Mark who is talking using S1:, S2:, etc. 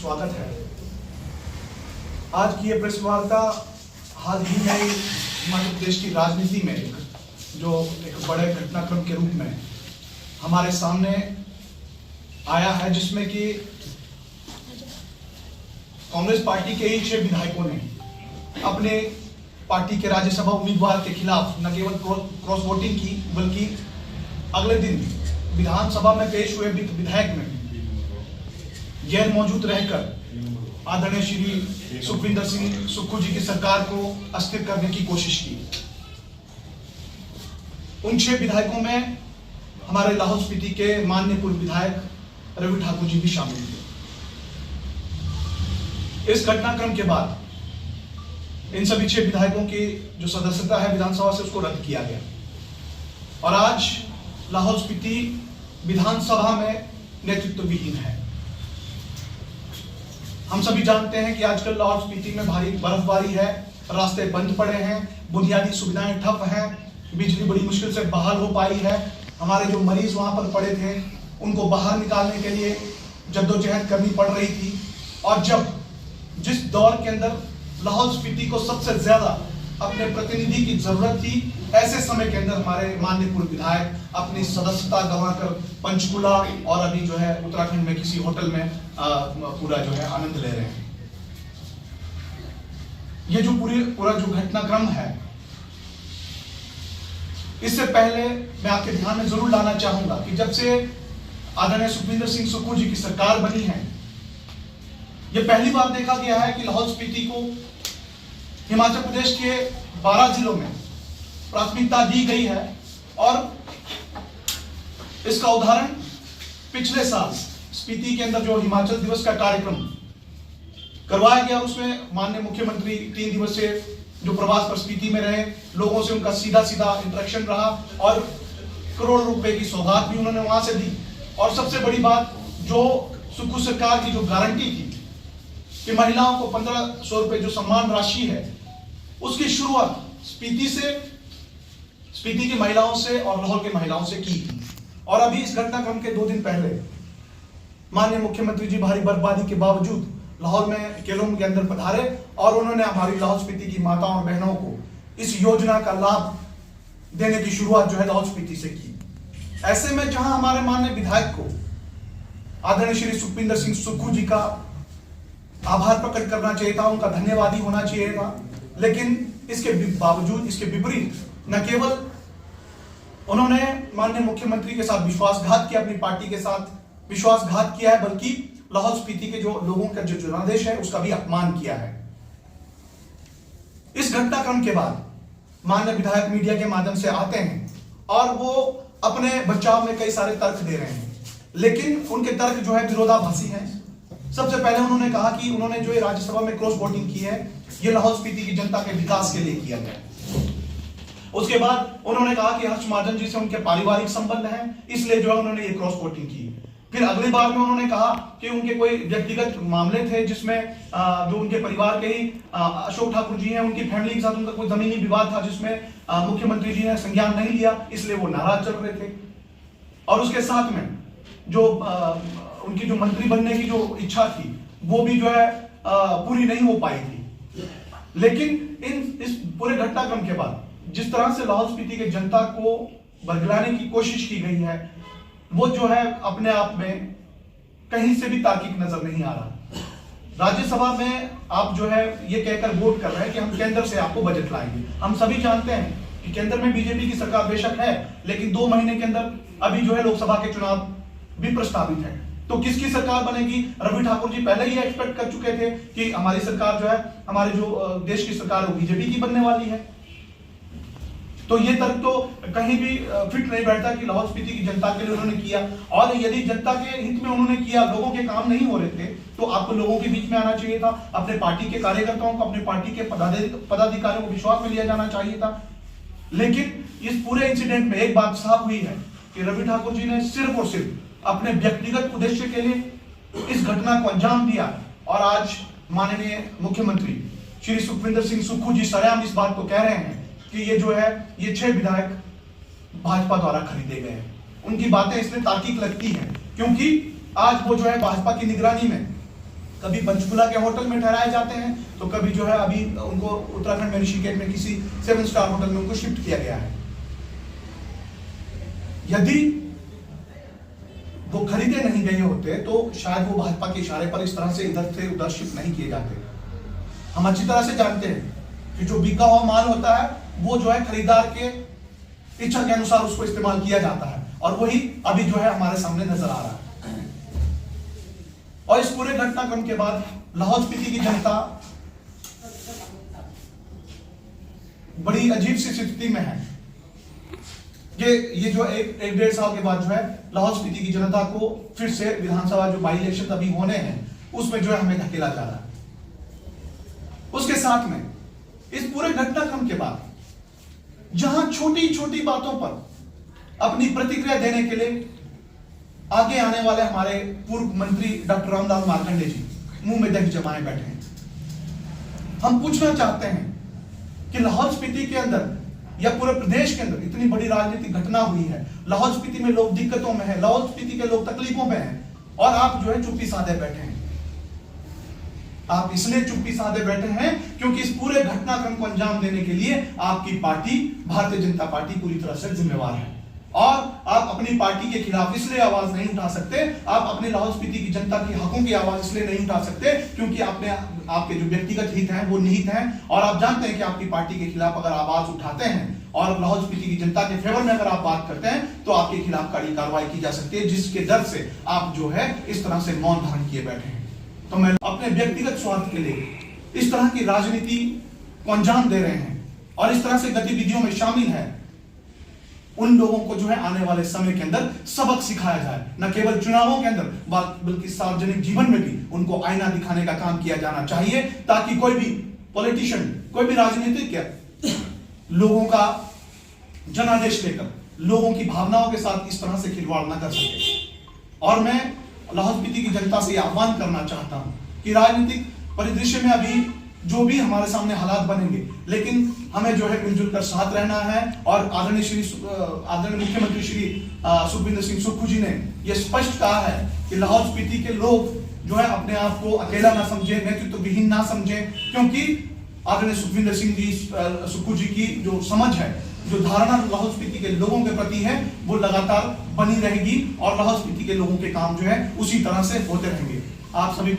S1: स्वागत है। आज की ये प्रेस वार्ता हाल ही में मध्य प्रदेश की राजनीति में एक बड़े घटनाक्रम के रूप में हमारे सामने आया है, जिसमें कि कांग्रेस पार्टी के ही 6 विधायकों ने अपने पार्टी के राज्यसभा उम्मीदवार के खिलाफ न केवल क्रॉस वोटिंग की, बल्कि अगले दिन विधानसभा में पेश हुए विधायक में गैर मौजूद रहकर आदरणीय श्री सुखविंदर सिंह सुक्खू जी की सरकार को अस्थिर करने की कोशिश की। उन 6 विधायकों में हमारे लाहौल स्पीति के माननीय पूर्व विधायक रवि ठाकुर जी भी शामिल थे। इस घटनाक्रम के बाद इन सभी 6 विधायकों की जो सदस्यता है विधानसभा से, उसको रद्द किया गया और आज लाहौल स्पीति विधानसभा में नेतृत्व विहीन है। हम सभी जानते हैं कि आजकल लाहौल स्पीति में भारी बर्फबारी है, रास्ते बंद पड़े हैं, बुनियादी सुविधाएं ठप हैं, बिजली बड़ी मुश्किल से बहाल हो पाई है। हमारे जो मरीज वहां पर पड़े थे उनको बाहर निकालने के लिए जद्दोजहद करनी पड़ रही थी। और जिस दौर के अंदर लाहौल स्पीति को सबसे ज्यादा अपने प्रतिनिधि की जरूरत थी, ऐसे समय के अंदर हमारे माननीय पूर्व विधायक अपनी सदस्यता गंवाकर पंचकुला और अभी जो है उत्तराखंड में किसी होटल में पूरा जो है आनंद ले रहे हैं। ये जो पूरा जो घटनाक्रम है, इससे पहले मैं आपके ध्यान में जरूर लाना चाहूंगा कि जब से आदरणीय सुखविंदर सिंह सुक्खू जी की सरकार बनी है, यह पहली बार देखा गया है कि लाहौल स्पीति को हिमाचल प्रदेश के 12 जिलों में प्राथमिकता दी गई है। और इसका उदाहरण पिछले साल स्पीति के अंदर जो हिमाचल दिवस का कार्यक्रम करवाया गया, उसमें माननीय मुख्यमंत्री 3 दिवसीय जो प्रवास पर स्पीति में रहे, लोगों से उनका सीधा इंटरेक्शन रहा और करोड़ रुपए की सौगात भी उन्होंने वहां से दी। और सबसे बड़ी बात, जो सुक्खू सरकार की जो गारंटी थी कि महिलाओं को 1500 रुपए जो सम्मान राशि है, उसकी शुरुआत स्पीति की महिलाओं से और लाहौल की महिलाओं से की। और अभी इस घटनाक्रम के 2 दिन पहले माननीय मुख्यमंत्री जी भारी बर्फबारी के बावजूद लाहौल में केलोम के अंदर पधारे और उन्होंने हमारी लाहौल स्पीति की माताओं और बहनों को इस योजना का लाभ देने की शुरुआत जो है लाहौल स्पीति से की। ऐसे में जहां हमारे माननीय विधायक को आदरणीय श्री सुखविंदर सिंह सुक्खू जी का आभार प्रकट करना चाहिए था, उनका धन्यवादी होना चाहिए था, लेकिन इसके बावजूद, इसके विपरीत न केवल उन्होंने माननीय मुख्यमंत्री के साथ विश्वासघात किया, अपनी पार्टी के साथ विश्वासघात किया है, बल्कि लाहौल स्पीति के जो लोगों का जो जनादेश है उसका भी अपमान किया है। इस घटनाक्रम के बाद माननीय विधायक मीडिया के माध्यम से आते हैं और वो अपने बचाव में कई सारे तर्क दे रहे हैं, लेकिन उनके तर्क जो है विरोधाभासी हैं। सबसे पहले उन्होंने कहा कि उन्होंने जो राज्यसभा में क्रॉस वोटिंग की है, ये लाहौल स्पीति की जनता के विकास के लिए किया गया। उसके बाद उन्होंने कहा कि हर्ष महाजन जी से उनके पारिवारिक संबंध हैं, इसलिए जो है उन्होंने ये क्रॉस वोटिंग की। फिर अगली बार में उन्होंने कहा कि उनके कोई व्यक्तिगत मामले थे जिसमें जो उनके परिवार के ही अशोक ठाकुर जी हैं, उनकी फैमिली के साथ उनका कोई जमीनी विवाद था जिसमें मुख्यमंत्री जी ने संज्ञान नहीं लिया, इसलिए वो नाराज चल रहे थे। और उसके साथ में जो उनकी जो मंत्री बनने की जो इच्छा थी वो भी जो है पूरी नहीं हो पाई थी। लेकिन इस पूरे घटनाक्रम के बाद जिस तरह से लाहौल स्पीति के जनता को बरगलाने की कोशिश की गई है, वो जो है अपने आप में कहीं से भी तार्किक नजर नहीं आ रहा। राज्यसभा में आप जो है ये कहकर वोट कर रहे हैं कि हम केंद्र से आपको बजट लाएंगे। हम सभी जानते हैं कि केंद्र में बीजेपी की सरकार बेशक है, लेकिन 2 महीने के अंदर अभी जो है लोकसभा के चुनाव भी प्रस्तावित है। तो किसकी सरकार बनेगी? रवि ठाकुर जी पहले ही एक्सपेक्ट कर चुके थे कि हमारी सरकार जो है, हमारे जो देश की सरकार है वो बीजेपी की बनने वाली है। तो ये तर्क तो कहीं भी फिट नहीं बैठता कि लाहौल स्पीति की जनता के लिए उन्होंने किया। और यदि जनता के हित में उन्होंने किया, लोगों के काम नहीं हो रहे थे, तो आपको लोगों के बीच में आना चाहिए था, अपने पार्टी के कार्यकर्ताओं को, अपने पार्टी के पदाधिकारियों को विश्वास में लिया जाना चाहिए था। लेकिन इस पूरे इंसिडेंट में एक बात साफ हुई है कि रवि ठाकुर जी ने सिर्फ और सिर्फ अपने व्यक्तिगत उद्देश्य के लिए इस घटना को अंजाम दिया। और आज माननीय मुख्यमंत्री श्री सुखविंदर सिंह सुक्खू जी सरेआम इस बात को कह रहे हैं कि ये जो है ये 6 विधायक भाजपा द्वारा खरीदे गए हैं। उनकी बातें इसलिए तार्किक लगती हैं क्योंकि आज वो जो है भाजपा की निगरानी में कभी पंचकुला के होटल में ठहराए जाते हैं, तो कभी जो है अभी उनको उत्तराखंड में ऋषिकेश में किसी 7 स्टार होटल में उनको शिफ्ट किया गया है। यदि वो खरीदे नहीं गए होते तो शायद वो भाजपा के इशारे पर इस तरह से इधर से उधर शिफ्ट नहीं किए जाते। हम अच्छी तरह से जानते हैं कि जो बिका हुआ माल होता है वो जो है खरीदार के इच्छा के अनुसार उसको इस्तेमाल किया जाता है, और वही अभी जो है हमारे सामने नजर आ रहा है। और इस पूरे घटनाक्रम के बाद लाहौल स्पीति की जनता बड़ी अजीब सी स्थिति में है। ये जो एक 1.5 साल के बाद जो है लाहौल स्पीति की जनता को फिर से विधानसभा जो बाई इलेक्शन अभी होने हैं उसमें जो है हमें धकेला जा रहा है। उसके साथ में इस पूरे घटनाक्रम के बाद जहां छोटी छोटी बातों पर अपनी प्रतिक्रिया देने के लिए आगे आने वाले हमारे पूर्व मंत्री डॉक्टर रामलाल मार्कंडे जी मुंह में दही जमाए बैठे हैं, हम पूछना चाहते हैं कि लाहौल स्पीति के अंदर या पूरे प्रदेश के अंदर इतनी बड़ी राजनीतिक घटना हुई है, लाहौल स्पीति में लोग दिक्कतों में है, लाहौल स्पीति के लोग तकलीफों में हैं, और आप जो है चुप्पी साधे बैठे हैं। आप इसलिए चुप्पी साधे बैठे हैं क्योंकि इस पूरे घटनाक्रम को अंजाम देने के लिए आपकी पार्टी भारतीय जनता पार्टी पूरी तरह से जिम्मेवार है, और आप अपनी पार्टी के खिलाफ इसलिए आवाज नहीं उठा सकते, आप अपने लाहौल स्पीति की जनता की हकों की आवाज इसलिए नहीं उठा सकते क्योंकि आपके जो व्यक्तिगत हित हैं वो निहित हैं, और आप जानते हैं कि आपकी पार्टी के खिलाफ अगर आवाज उठाते हैं और लाहौल स्पीति की जनता के फेवर में अगर आप बात करते हैं तो आपके खिलाफ कड़ी कार्रवाई की जा सकती है, जिसके डर से आप जो है इस तरह से मौन धारण किए बैठे हैं। तो मैं अपने व्यक्तिगत स्वार्थ के लिए इस तरह की राजनीति को अंजाम दे रहे हैं और इस तरह से गतिविधियों में शामिल है, उन लोगों को जो है आने वाले समय के अंदर सबक सिखाया जाए, न केवल चुनावों के अंदर बल्कि सार्वजनिक जीवन में भी उनको आईना दिखाने का काम किया जाना चाहिए, ताकि कोई भी पॉलिटिशियन, कोई भी राजनीतिक लोगों का जनादेश लेकर लोगों की भावनाओं के साथ इस तरह से खिलवाड़ न कर सके। और मैं लाहौल स्पीति की जनता से आह्वान करना चाहता हूं कि राजनीतिक परिदृश्य में अभी जो भी हमारे सामने हालात बनेंगे, लेकिन हमें जो है मिलजुल कर साथ रहना है, और आदरणीय मुख्यमंत्री श्री सुखविंदर सिंह सुक्खू जी ने यह स्पष्ट कहा है कि लाहौल स्पीति के लोग जो है अपने आप को अकेला ना समझे, नेतृत्व विहीन ना समझे, क्योंकि आदरणीय सुखविंदर सिंह जी सुक्खू जी की जो समझ है, जो धारणा लाहौल स्पीति के लोगों के प्रति है वो लगातार बनी रहेगी, और लाहौल स्पीति के लोगों के काम जो है उसी तरह से होते रहेंगे। आप सभी